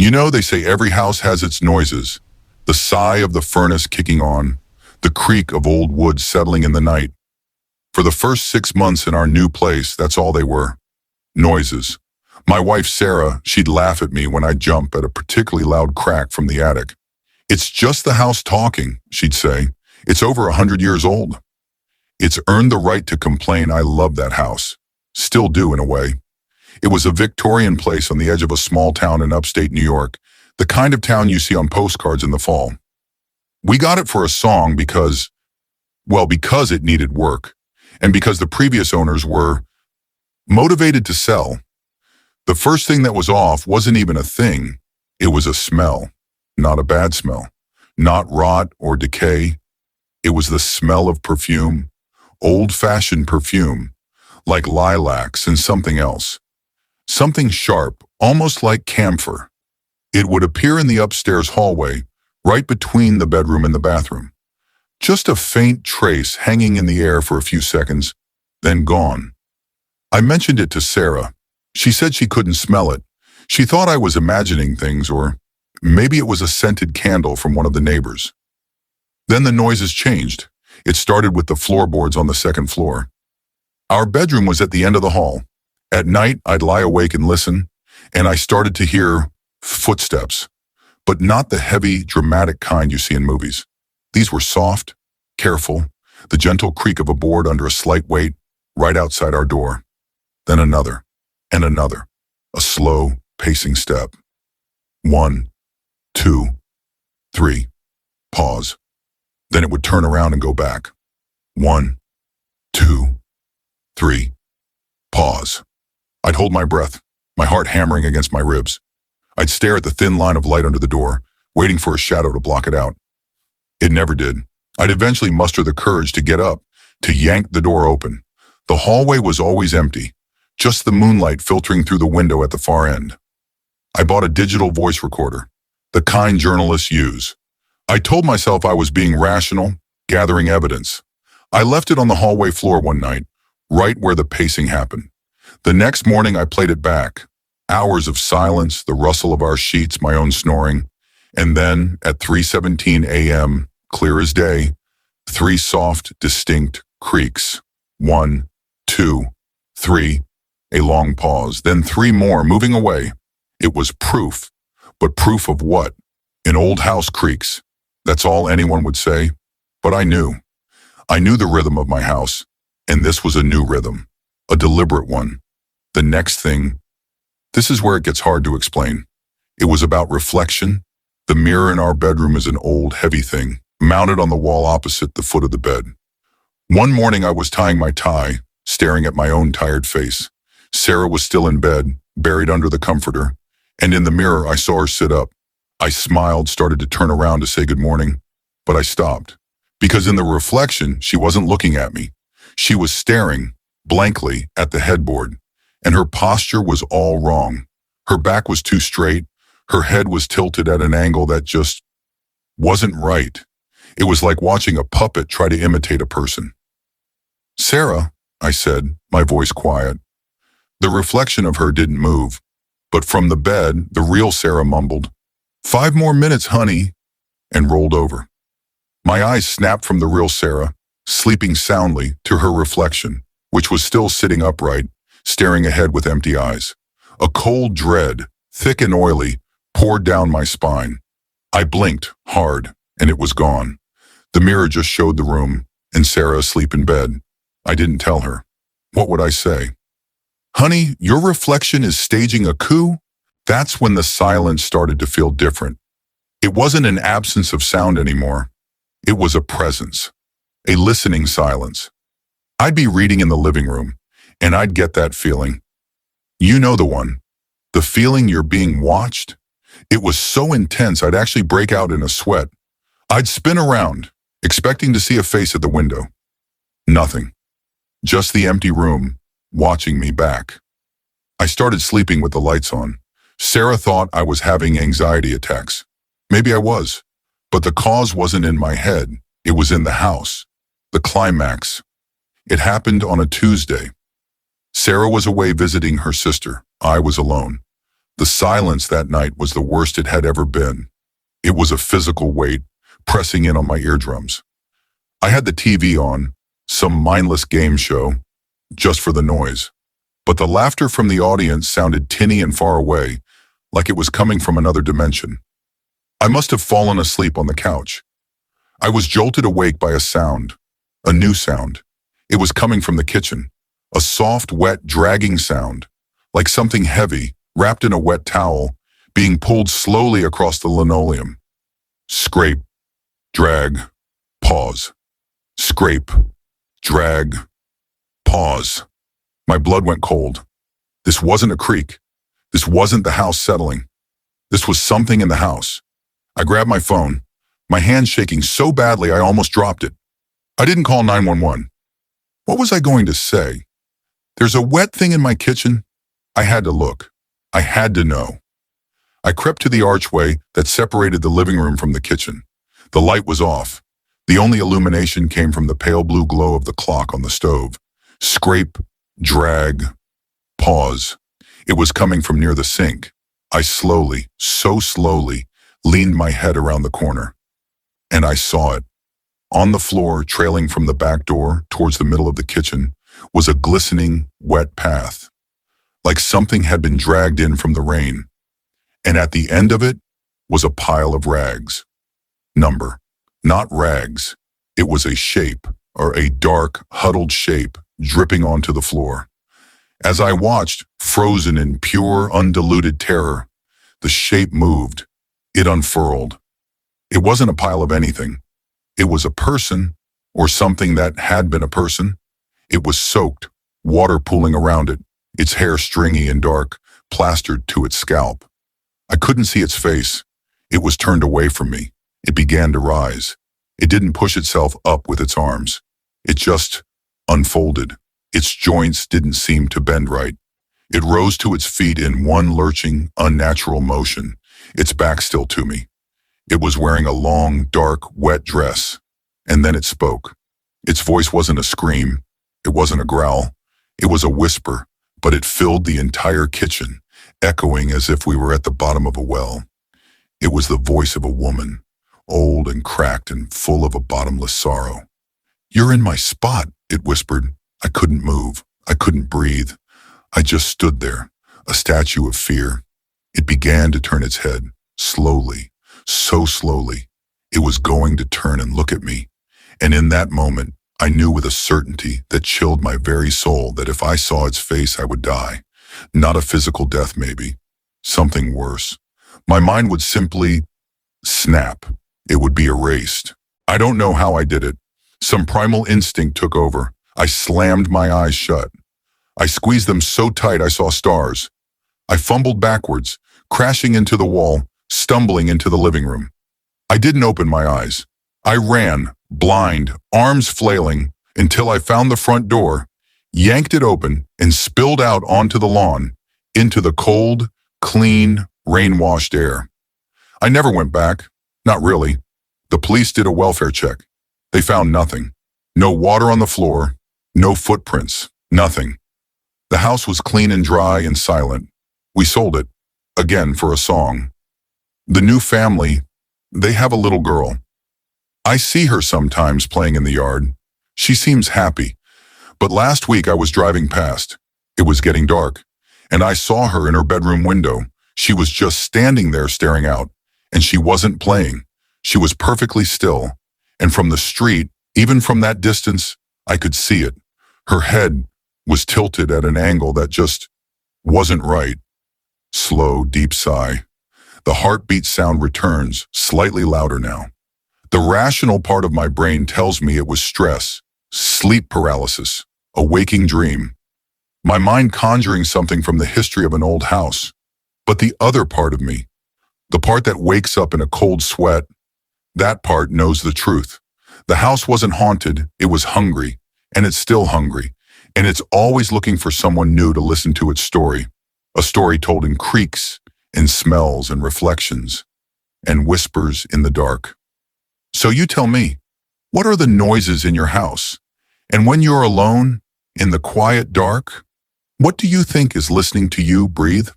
You know, they say every house has its noises. The sigh of the furnace kicking on, the creak of old wood settling in the night. For the first 6 months in our new place, that's all they were. Noises. My wife, Sarah, she'd laugh at me when I'd jump at a particularly loud crack from the attic. "It's just the house talking," she'd say. "It's over 100 years old." It's earned the right to complain. I love that house. Still do, in a way. It was a Victorian place on the edge of a small town in upstate New York, the kind of town you see on postcards in the fall. We got it for a song because it needed work, and because the previous owners were motivated to sell. The first thing that was off wasn't even a thing. It was a smell. Not a bad smell. Not rot or decay. It was the smell of perfume. Old-fashioned perfume. Like lilacs and something else. Something sharp, almost like camphor. It would appear in the upstairs hallway, right between the bedroom and the bathroom. Just a faint trace hanging in the air for a few seconds, then gone. I mentioned it to Sarah. She said she couldn't smell it. She thought I was imagining things, or maybe it was a scented candle from one of the neighbors. Then the noises changed. It started with the floorboards on the second floor. Our bedroom was at the end of the hall. At night, I'd lie awake and listen, and I started to hear footsteps, but not the heavy, dramatic kind you see in movies. These were soft, careful, the gentle creak of a board under a slight weight right outside our door. Then another, and another, a slow, pacing step. 1, 2, 3, pause. Then it would turn around and go back. 1, 2, 3, pause. I'd hold my breath, my heart hammering against my ribs. I'd stare at the thin line of light under the door, waiting for a shadow to block it out. It never did. I'd eventually muster the courage to get up, to yank the door open. The hallway was always empty, just the moonlight filtering through the window at the far end. I bought a digital voice recorder, the kind journalists use. I told myself I was being rational, gathering evidence. I left it on the hallway floor one night, right where the pacing happened. The next morning I played it back. Hours of silence, the rustle of our sheets, my own snoring. And then, at 3:17 a.m., clear as day, 3 soft, distinct creaks. 1, 2, 3, a long pause, then 3 more, moving away. It was proof. But proof of what? An old house creaks. That's all anyone would say. But I knew. I knew the rhythm of my house. And this was a new rhythm. A deliberate one. The next thing, this is where it gets hard to explain. It was about reflection. The mirror in our bedroom is an old, heavy thing, mounted on the wall opposite the foot of the bed. One morning I was tying my tie, staring at my own tired face. Sarah was still in bed, buried under the comforter, and in the mirror I saw her sit up. I smiled, started to turn around to say good morning, but I stopped. Because in the reflection, she wasn't looking at me. She was staring, blankly, at the headboard, and her posture was all wrong. Her back was too straight, her head was tilted at an angle that just wasn't right. It was like watching a puppet try to imitate a person. "Sarah," I said, my voice quiet. The reflection of her didn't move, but from the bed, the real Sarah mumbled, "5 more minutes, honey," and rolled over. My eyes snapped from the real Sarah, sleeping soundly, to her reflection, which was still sitting upright, staring ahead with empty eyes. A cold dread, thick and oily, poured down my spine. I blinked, hard, and it was gone. The mirror just showed the room, and Sarah asleep in bed. I didn't tell her. What would I say? "Honey, your reflection is staging a coup?" That's when the silence started to feel different. It wasn't an absence of sound anymore. It was a presence, a listening silence. I'd be reading in the living room, and I'd get that feeling. You know the one. The feeling you're being watched. It was so intense I'd actually break out in a sweat. I'd spin around, expecting to see a face at the window. Nothing. Just the empty room, watching me back. I started sleeping with the lights on. Sarah thought I was having anxiety attacks. Maybe I was, but the cause wasn't in my head. It was in the house. The climax. It happened on a Tuesday. Sarah was away visiting her sister. I was alone. The silence that night was the worst it had ever been. It was a physical weight, pressing in on my eardrums. I had the TV on, some mindless game show, just for the noise. But the laughter from the audience sounded tinny and far away, like it was coming from another dimension. I must have fallen asleep on the couch. I was jolted awake by a sound, a new sound. It was coming from the kitchen, a soft, wet, dragging sound, like something heavy, wrapped in a wet towel, being pulled slowly across the linoleum. Scrape, drag, pause. Scrape, drag, pause. My blood went cold. This wasn't a creak. This wasn't the house settling. This was something in the house. I grabbed my phone, my hand shaking so badly I almost dropped it. I didn't call 911. What was I going to say? There's a wet thing in my kitchen. I had to look. I had to know. I crept to the archway that separated the living room from the kitchen. The light was off. The only illumination came from the pale blue glow of the clock on the stove. Scrape, drag, pause. It was coming from near the sink. I slowly, so slowly, leaned my head around the corner. And I saw it. On the floor, trailing from the back door towards the middle of the kitchen, was a glistening, wet path. Like something had been dragged in from the rain. And at the end of it was a pile of rags. Number, not rags. It was a shape, or a dark, huddled shape, dripping onto the floor. As I watched, frozen in pure, undiluted terror, the shape moved. It unfurled. It wasn't a pile of anything. It was a person, or something that had been a person. It was soaked, water pooling around it, its hair stringy and dark, plastered to its scalp. I couldn't see its face. It was turned away from me. It began to rise. It didn't push itself up with its arms. It just unfolded. Its joints didn't seem to bend right. It rose to its feet in one lurching, unnatural motion, its back still to me. It was wearing a long, dark, wet dress. And then it spoke. Its voice wasn't a scream. It wasn't a growl. It was a whisper, but it filled the entire kitchen, echoing as if we were at the bottom of a well. It was the voice of a woman, old and cracked and full of a bottomless sorrow. "You're in my spot," it whispered. I couldn't move. I couldn't breathe. I just stood there, a statue of fear. It began to turn its head, slowly, so slowly. It was going to turn and look at me. And in that moment, I knew with a certainty that chilled my very soul that if I saw its face, I would die. Not a physical death, maybe. Something worse. My mind would simply snap. It would be erased. I don't know how I did it. Some primal instinct took over. I slammed my eyes shut. I squeezed them so tight I saw stars. I fumbled backwards, crashing into the wall, stumbling into the living room. I didn't open my eyes. I ran, blind, arms flailing, until I found the front door, yanked it open, and spilled out onto the lawn, into the cold, clean, rain-washed air. I never went back. Not really. The police did a welfare check. They found nothing. No water on the floor, no footprints, nothing. The house was clean and dry and silent. We sold it, again for a song. The new family, they have a little girl. I see her sometimes playing in the yard. She seems happy. But last week I was driving past. It was getting dark, and I saw her in her bedroom window. She was just standing there staring out, and she wasn't playing. She was perfectly still, and from the street, even from that distance, I could see it. Her head was tilted at an angle that just wasn't right. Slow, deep sigh. The heartbeat sound returns, slightly louder now. The rational part of my brain tells me it was stress, sleep paralysis, a waking dream. My mind conjuring something from the history of an old house. But the other part of me, the part that wakes up in a cold sweat, that part knows the truth. The house wasn't haunted, it was hungry, and it's still hungry, and it's always looking for someone new to listen to its story. A story told in creaks, in smells and reflections, and whispers in the dark. So you tell me, what are the noises in your house? And when you're alone, in the quiet dark, what do you think is listening to you breathe?